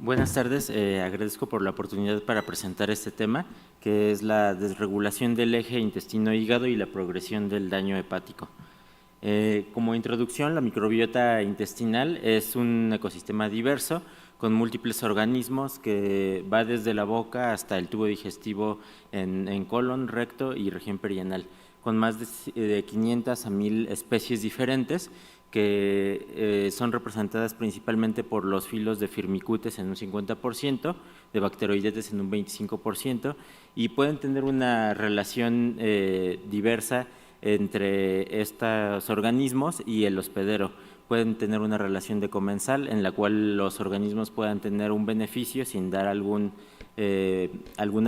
Buenas tardes, agradezco por la oportunidad para presentar este tema, que es la desregulación del eje intestino-hígado y la progresión del daño hepático. Como introducción, la microbiota intestinal es un ecosistema diverso con múltiples organismos que va desde la boca hasta el tubo digestivo en colon, recto y región perianal, con más de 500 a 1000 especies diferentes que son representadas principalmente por los filos de Firmicutes en un 50%, de Bacteroidetes en un 25%, y pueden tener una relación diversa entre estos organismos y el hospedero. Pueden tener una relación de comensal en la cual los organismos puedan tener un beneficio sin dar alguna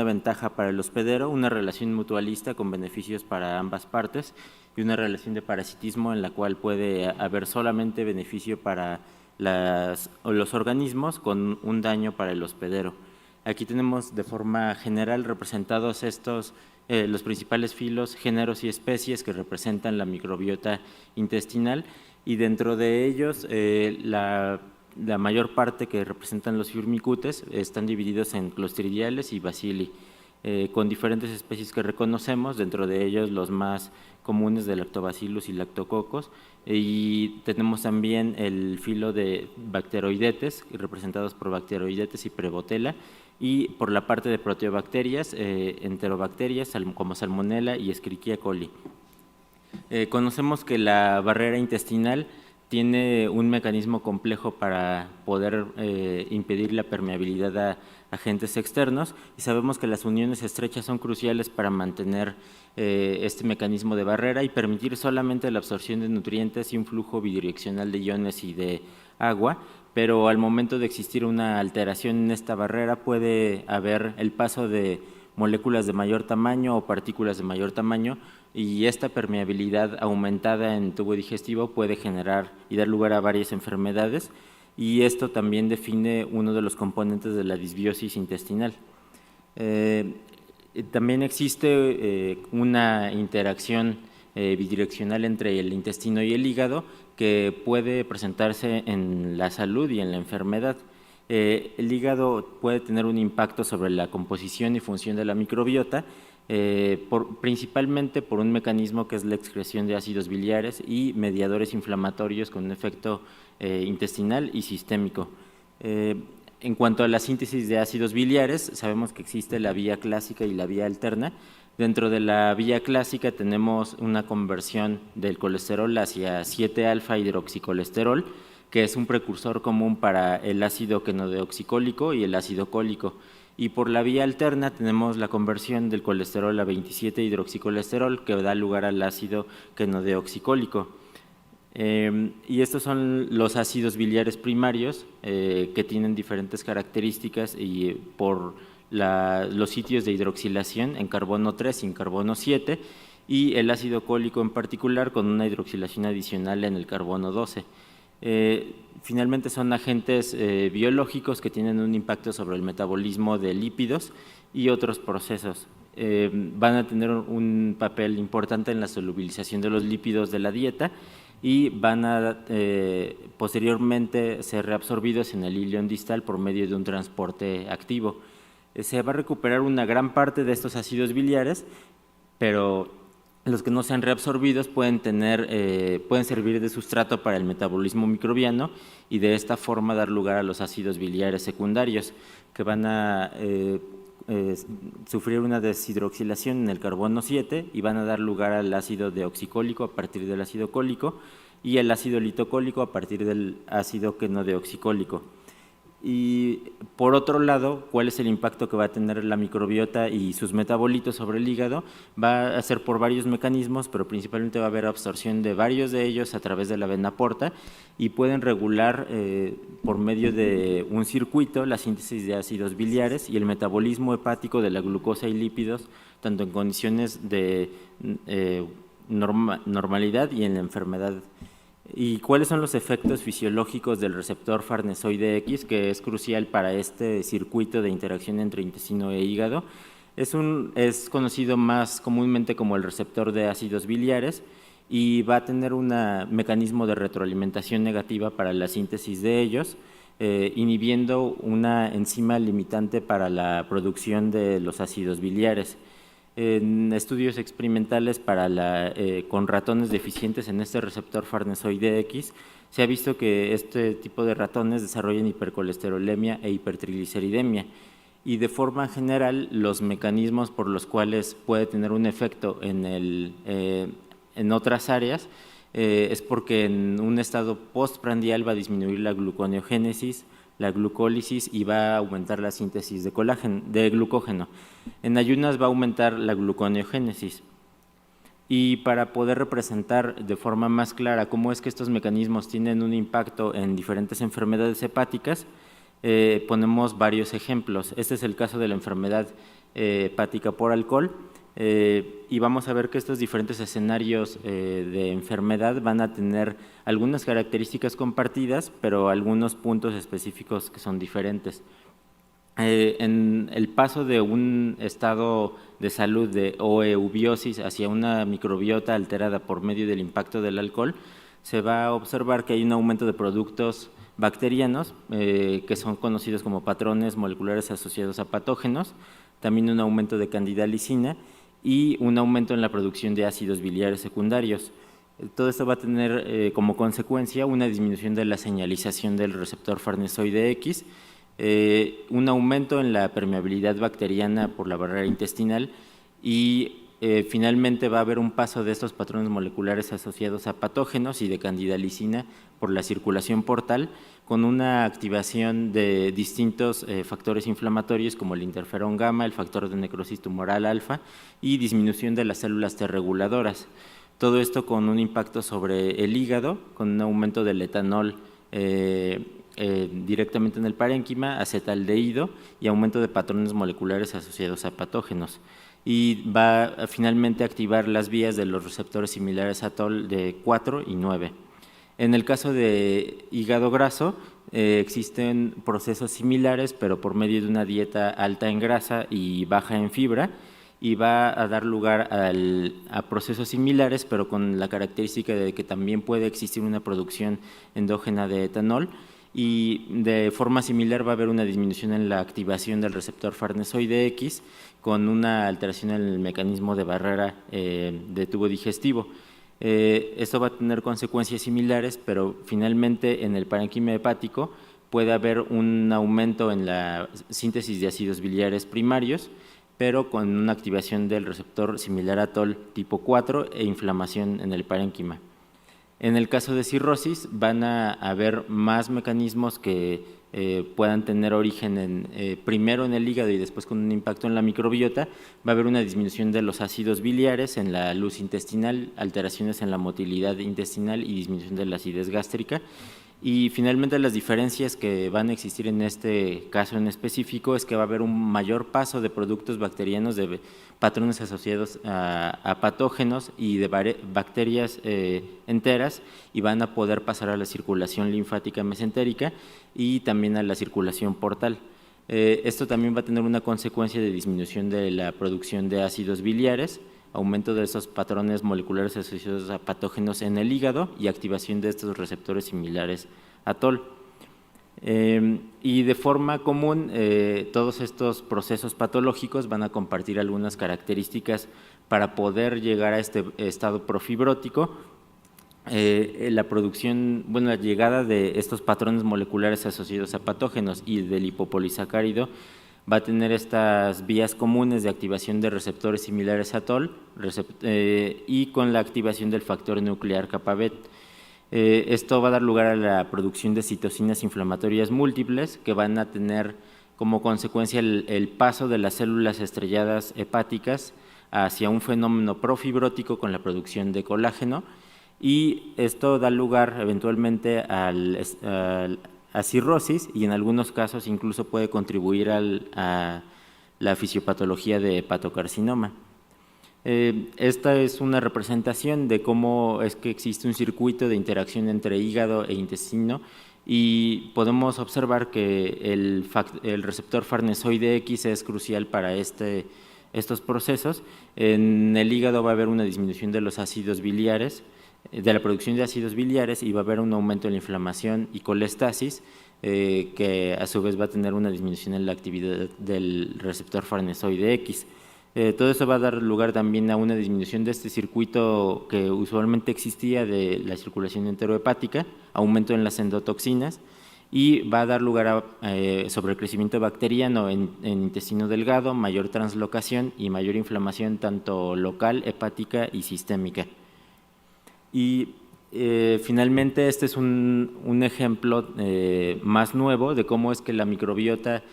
ventaja para el hospedero, una relación mutualista con beneficios para ambas partes y una relación de parasitismo en la cual puede haber solamente beneficio para los organismos con un daño para el hospedero. Aquí tenemos de forma general representados los principales filos, géneros y especies que representan la microbiota intestinal, y dentro de ellos la mayor parte que representan los Firmicutes están divididos en Clostridiales y Bacilli, con diferentes especies que reconocemos, dentro de ellos los más comunes de Lactobacillus y Lactococcus, y tenemos también el filo de Bacteroidetes, representados por Bacteroidetes y Prevotella, y por la parte de proteobacterias, enterobacterias como Salmonella y Escherichia coli. Conocemos que la barrera intestinal tiene un mecanismo complejo para poder impedir la permeabilidad a agentes externos, y sabemos que las uniones estrechas son cruciales para mantener este mecanismo de barrera y permitir solamente la absorción de nutrientes y un flujo bidireccional de iones y de agua, pero al momento de existir una alteración en esta barrera puede haber el paso de moléculas de mayor tamaño o partículas de mayor tamaño, y esta permeabilidad aumentada en tubo digestivo puede generar y dar lugar a varias enfermedades, y esto también define uno de los componentes de la disbiosis intestinal. También existe una interacción bidireccional entre el intestino y el hígado que puede presentarse en la salud y en la enfermedad. El hígado puede tener un impacto sobre la composición y función de la microbiota, principalmente por un mecanismo que es la excreción de ácidos biliares y mediadores inflamatorios con un efecto intestinal y sistémico. En cuanto a la síntesis de ácidos biliares, sabemos que existe la vía clásica y la vía alterna. Dentro de la vía clásica tenemos una conversión del colesterol hacia 7-alfa hidroxicolesterol, que es un precursor común para el ácido quenodeoxicólico y el ácido cólico. Y por la vía alterna tenemos la conversión del colesterol a 27 hidroxicolesterol, que da lugar al ácido quenodeoxicólico. Y estos son los ácidos biliares primarios, que tienen diferentes características y por los sitios de hidroxilación en carbono 3 y en carbono 7, y el ácido cólico en particular con una hidroxilación adicional en el carbono 12. Finalmente son agentes biológicos que tienen un impacto sobre el metabolismo de lípidos y otros procesos. Van a tener un papel importante en la solubilización de los lípidos de la dieta y van a posteriormente ser reabsorbidos en el ilion distal por medio de un transporte activo. Se va a recuperar una gran parte de estos ácidos biliares, pero los que no sean reabsorbidos pueden servir de sustrato para el metabolismo microbiano y de esta forma dar lugar a los ácidos biliares secundarios, que van a sufrir una deshidroxilación en el carbono 7 y van a dar lugar al ácido deoxicólico a partir del ácido cólico y el ácido litocólico a partir del ácido quenodeoxicólico. Y por otro lado, ¿cuál es el impacto que va a tener la microbiota y sus metabolitos sobre el hígado? Va a ser por varios mecanismos, pero principalmente va a haber absorción de varios de ellos a través de la vena porta, y pueden regular por medio de un circuito la síntesis de ácidos biliares y el metabolismo hepático de la glucosa y lípidos, tanto en condiciones de normalidad y en la enfermedad. ¿Y cuáles son los efectos fisiológicos del receptor farnesoide X, que es crucial para este circuito de interacción entre intestino e hígado? Es conocido más comúnmente como el receptor de ácidos biliares y va a tener un mecanismo de retroalimentación negativa para la síntesis de ellos. inhibiendo una enzima limitante para la producción de los ácidos biliares. En estudios experimentales con ratones deficientes en este receptor farnesoide X, se ha visto que este tipo de ratones desarrollan hipercolesterolemia e hipertrigliceridemia, y de forma general los mecanismos por los cuales puede tener un efecto en otras áreas es porque en un estado postprandial va a disminuir la gluconeogénesis, la glucólisis y va a aumentar la síntesis de glucógeno. En ayunas va a aumentar la gluconeogénesis. Y para poder representar de forma más clara cómo es que estos mecanismos tienen un impacto en diferentes enfermedades hepáticas, ponemos varios ejemplos. Este es el caso de la enfermedad hepática por alcohol, y vamos a ver que estos diferentes escenarios de enfermedad van a tener algunas características compartidas, pero algunos puntos específicos que son diferentes. En el paso de un estado de salud o eubiosis hacia una microbiota alterada por medio del impacto del alcohol, se va a observar que hay un aumento de productos bacterianos que son conocidos como patrones moleculares asociados a patógenos, también un aumento de candida lisina y un aumento en la producción de ácidos biliares secundarios. Todo esto va a tener como consecuencia una disminución de la señalización del receptor farnesoide X, un aumento en la permeabilidad bacteriana por la barrera intestinal y finalmente va a haber un paso de estos patrones moleculares asociados a patógenos y de candida lisina por la circulación portal, con una activación de distintos factores inflamatorios como el interferón gamma, el factor de necrosis tumoral alfa y disminución de las células T reguladoras. Todo esto con un impacto sobre el hígado, con un aumento del etanol directamente en el parénquima, acetaldehído y aumento de patrones moleculares asociados a patógenos. Y va a finalmente activar las vías de los receptores similares a TOL de 4 y 9. En el caso de hígado graso, existen procesos similares, pero por medio de una dieta alta en grasa y baja en fibra, y va a dar lugar a procesos similares, pero con la característica de que también puede existir una producción endógena de etanol, y de forma similar va a haber una disminución en la activación del receptor farnesoide X con una alteración en el mecanismo de barrera de tubo digestivo. Esto va a tener consecuencias similares, pero finalmente en el parénquima hepático puede haber un aumento en la síntesis de ácidos biliares primarios, pero con una activación del receptor similar a TOL tipo 4 e inflamación en el parénquima. En el caso de cirrosis van a haber más mecanismos que puedan tener origen primero en el hígado y después con un impacto en la microbiota. Va a haber una disminución de los ácidos biliares en la luz intestinal, alteraciones en la motilidad intestinal y disminución de la acidez gástrica. Y finalmente las diferencias que van a existir en este caso en específico es que va a haber un mayor paso de productos bacterianos de patrones asociados a patógenos y de bacterias enteras, y van a poder pasar a la circulación linfática mesentérica y también a la circulación portal. Esto también va a tener una consecuencia de disminución de la producción de ácidos biliares, aumento de esos patrones moleculares asociados a patógenos en el hígado y activación de estos receptores similares a TOL. Y de forma común, todos estos procesos patológicos van a compartir algunas características para poder llegar a este estado profibrótico. La llegada de estos patrones moleculares asociados a patógenos y del lipopolisacárido va a tener estas vías comunes de activación de receptores similares a TOL y con la activación del factor nuclear kappa-B. Esto va a dar lugar a la producción de citocinas inflamatorias múltiples que van a tener como consecuencia el paso de las células estrelladas hepáticas hacia un fenómeno profibrótico con la producción de colágeno, y esto da lugar eventualmente a cirrosis y en algunos casos incluso puede contribuir a la fisiopatología de hepatocarcinoma. Esta es una representación de cómo es que existe un circuito de interacción entre hígado e intestino, y podemos observar que el receptor farnesoide X es crucial para estos procesos. En el hígado va a haber una disminución de los ácidos biliares, de la producción de ácidos biliares y va a haber un aumento en la inflamación y colestasis, que a su vez va a tener una disminución en la actividad del receptor farnesoide X. Todo eso va a dar lugar también a una disminución de este circuito que usualmente existía de la circulación enterohepática, aumento en las endotoxinas, y va a dar lugar a sobrecrecimiento bacteriano en intestino delgado, mayor translocación y mayor inflamación tanto local, hepática y sistémica. Y finalmente este es un ejemplo más nuevo de cómo es que la microbiota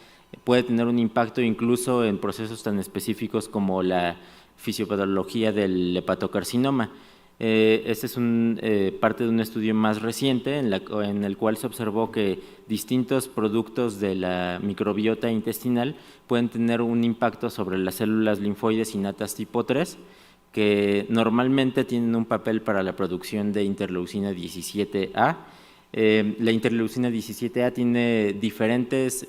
puede tener un impacto incluso en procesos tan específicos como la fisiopatología del hepatocarcinoma. Este es parte de un estudio más reciente en el cual se observó que distintos productos de la microbiota intestinal pueden tener un impacto sobre las células linfoides innatas tipo 3, que normalmente tienen un papel para la producción de interleucina 17A. La interleucina 17A tiene diferentes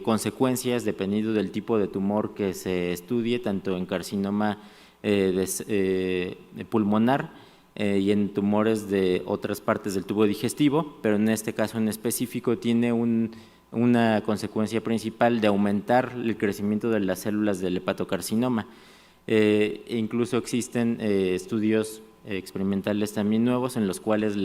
consecuencias dependiendo del tipo de tumor que se estudie, tanto en carcinoma pulmonar y en tumores de otras partes del tubo digestivo, pero en este caso en específico tiene una consecuencia principal de aumentar el crecimiento de las células del hepatocarcinoma. Incluso existen estudios experimentales también nuevos en los cuales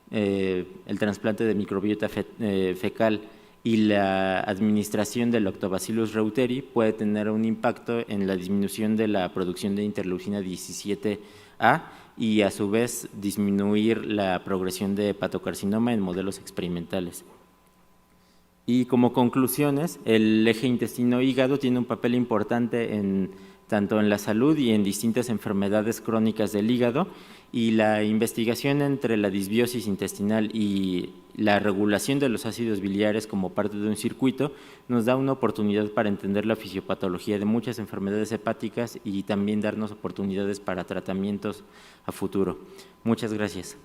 el trasplante de microbiota fecal y la administración del Lactobacillus reuteri puede tener un impacto en la disminución de la producción de interleucina 17A y a su vez disminuir la progresión de hepatocarcinoma en modelos experimentales. Y como conclusiones, el eje intestino-hígado tiene un papel importante tanto en la salud y en distintas enfermedades crónicas del hígado, y la investigación entre la disbiosis intestinal y la regulación de los ácidos biliares como parte de un circuito nos da una oportunidad para entender la fisiopatología de muchas enfermedades hepáticas y también darnos oportunidades para tratamientos a futuro. Muchas gracias.